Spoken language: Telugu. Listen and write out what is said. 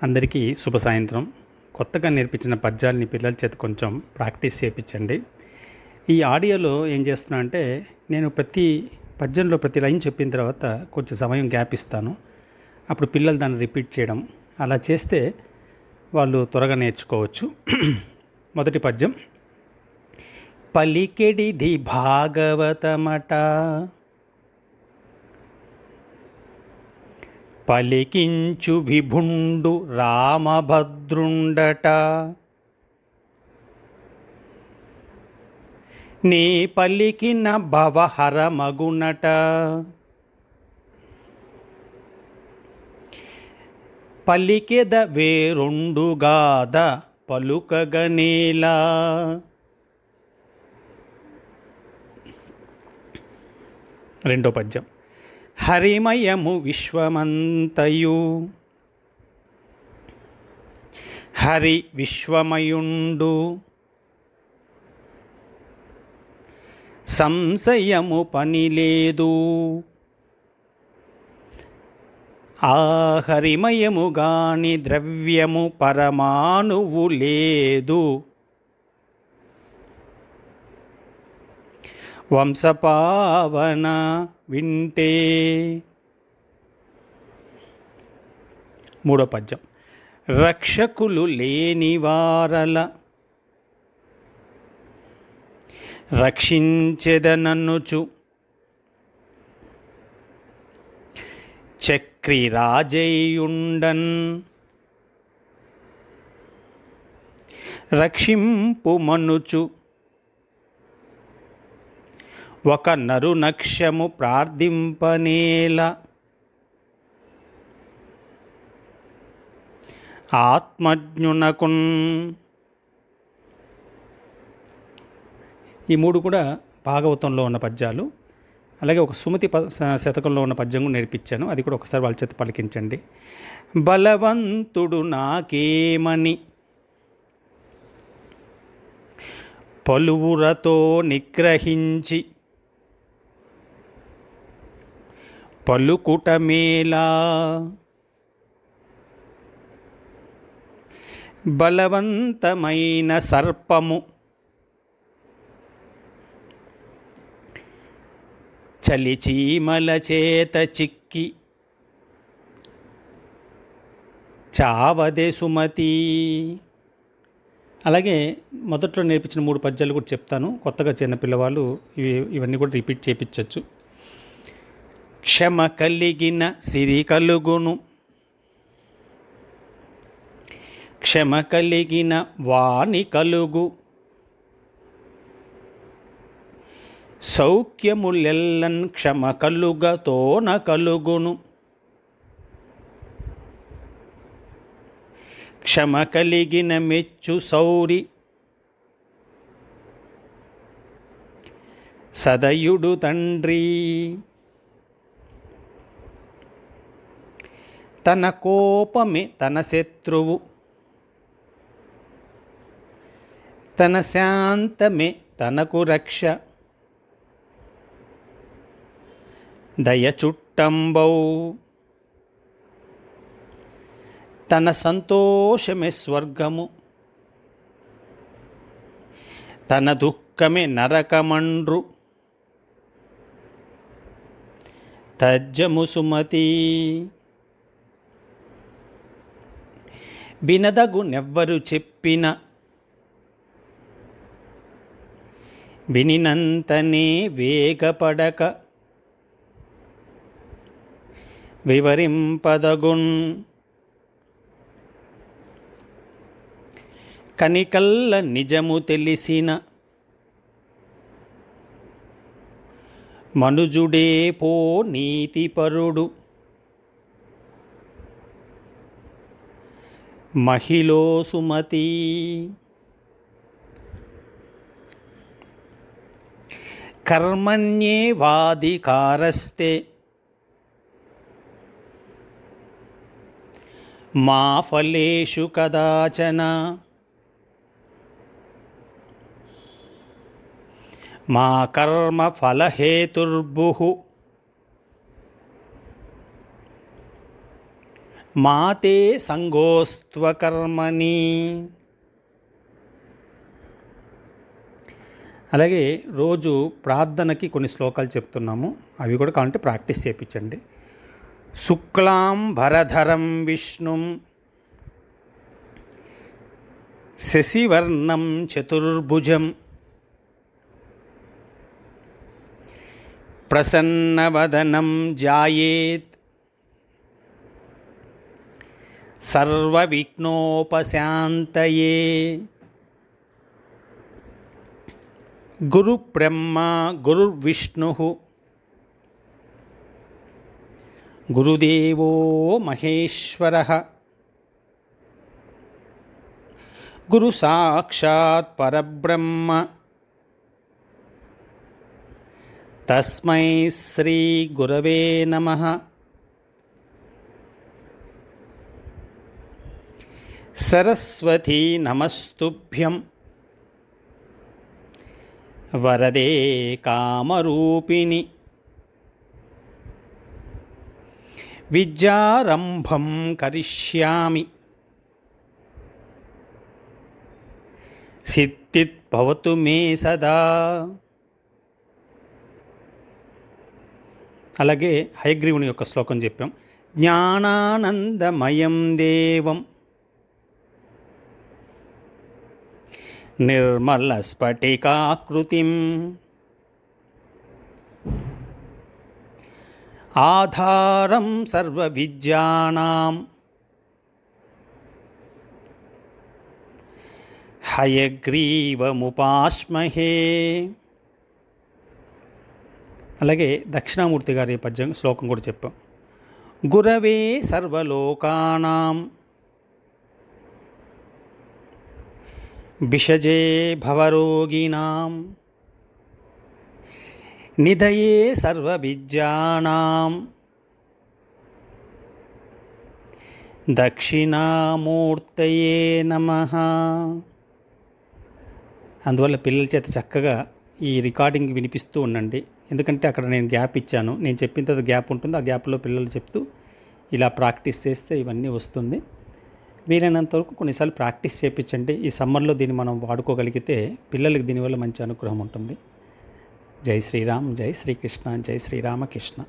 అందరికీ శుభ సాయంత్రం. కొత్తగా నేర్పించిన పద్యాలని పిల్లల చేత కొంచెం ప్రాక్టీస్ చేయించండి. ఈ ఆడియోలో ఏం చేస్తున్నా అంటే, నేను ప్రతి పద్యంలో ప్రతి లైన్ చెప్పిన తర్వాత కొంచెం సమయం గ్యాప్ ఇస్తాను. అప్పుడు పిల్లలు దాన్ని రిపీట్ చేయడం అలా చేస్తే వాళ్ళు త్వరగా నేర్చుకోవచ్చు. మొదటి పద్యం. పలికెడిది భాగవతమట, పలికించు విభుండు రామభద్రుండట, నీ పలికిన భవహరమగునట, పలికెద వేరొండుగాద పలుకగనేలా. రెండో పద్యం. హరిమయము విశ్వమంతయు, హరి విశ్వమయుండు, సంశయము పనిలేదు, ఆ హరిమయము గాని ద్రవ్యము పరమాణువు లేదు, వంశపావన వింటే. మూడో పద్యం. రక్షకులు లేని వారల, రక్షించెదననుచు, చక్రి రాజయుండన్, రక్షింపుమనుచు, ఒక నరునక్షము ప్రార్థింపనేల, ఆత్మజ్ఞునకున్. ఈ మూడు కూడా భాగవతంలో ఉన్న పద్యాలు. అలాగే ఒక సుమతి శతకంలో ఉన్న పద్యం కూడా నేర్పించాను, అది కూడా ఒకసారి వాళ్ళ చేత పలికించండి. బలవంతుడు నాకేమని పలువురతో నిగ్రహించి, పలుకుటమేలా, బలవంతమైన సర్పము చలిచీమల చేత చిక్కి, చావదే సుమతి. అలాగే మొదట్లో నేర్పించిన మూడు పద్యాలు కూడా చెప్తాను. కొత్తగా చిన్న పిల్లవాళ్ళు ఇవన్నీ కూడా రిపీట్ చేయించవచ్చు. క్షమ కలిగిన సిరి కలుగును, క్షమ కలిగిన వాణి కలుగు, సౌఖ్యములెల్లన్ క్షమ కలుగతోన కలుగును, క్షమ కలిగిన మెచ్చు సౌరి, సదయుడు తండ్రి, తన కోపమే తన శత్రువు, తన శాంతమే తనకు రక్ష, దయ చుట్టంబౌ, తన సంతోషమే స్వర్గము, తన దుఃఖమే నరకమండ్రు, తజ్జము సుమతి. వినదగు నెవ్వరు చెప్పిన, వినినంతనే వేగపడక, వివరింపదగున్, కనికల్ల నిజము తెలిసిన, మనుజుడే పో నీతిపరుడు, మహిళో సుమతి. కర్మణ్యేవాధికారస్తే మా ఫలేషు కదాచన, మా కర్మ ఫలహేతుర్భుః మాతే సంగోస్త్వకర్మణి. అలాగే రోజు ప్రార్థనకి కొన్ని శ్లోకాలు చెప్తున్నాము, అవి కూడా కావాలంటే ప్రాక్టీస్ చేయించండి. శుక్లాం భరధరం విష్ణుం శశివర్ణం చతుర్భుజం ప్రసన్నవదనం ధ్యాయేత్ సర్వవిఘ్నోపశాంతయే. గురుబ్రహ్మ గురుర్విష్ణు గురుదేవో మహేశ్వరః గురు సాక్షాత్ పరబ్రహ్మ తస్మై శ్రీ గురవే నమః. సరస్వతీ నమస్తుభ్యం వరదే కామరూపిణి. విద్యారంభం కరిష్యామి సిద్ధిర్భవతు మే సదా. అలాగే హయగ్రీవుని యొక్క శ్లోకం చెప్పాం. జ్ఞానానందమయం దేవం నిర్మల స్ఫటికాకృతిం ఆధారం సర్వవిద్యానాం హయగ్రీవముపాస్మహే. అలాగే దక్షిణామూర్తి గారి పద్యం శ్లోకం కూడా చెప్పాం. గురవే సర్వలోకానాం భిషజే భవరోగిణాం నిధయే సర్వవిద్యానాం దక్షిణామూర్తయే నమః. అందువల్ల పిల్లల చేత చక్కగా ఈ రికార్డింగ్ వినిపిస్తూ ఉండండి. ఎందుకంటే అక్కడ నేను గ్యాప్ ఇచ్చాను, నేను చెప్పిన తర్వాత గ్యాప్ ఉంటుంది, ఆ గ్యాప్లో పిల్లలు చెప్తూ ఇలా ప్రాక్టీస్ చేస్తే ఇవన్నీ వస్తుంది. వీలైనంత వరకు కొన్నిసార్లు ప్రాక్టీస్ చేయించండి. ఈ సమ్మర్లో దీన్ని మనం వాడుకోగలిగితే పిల్లలకి దీనివల్ల మంచి అనుగ్రహం ఉంటుంది. జై శ్రీరామ్, జై శ్రీకృష్ణ, జై శ్రీరామకృష్ణ.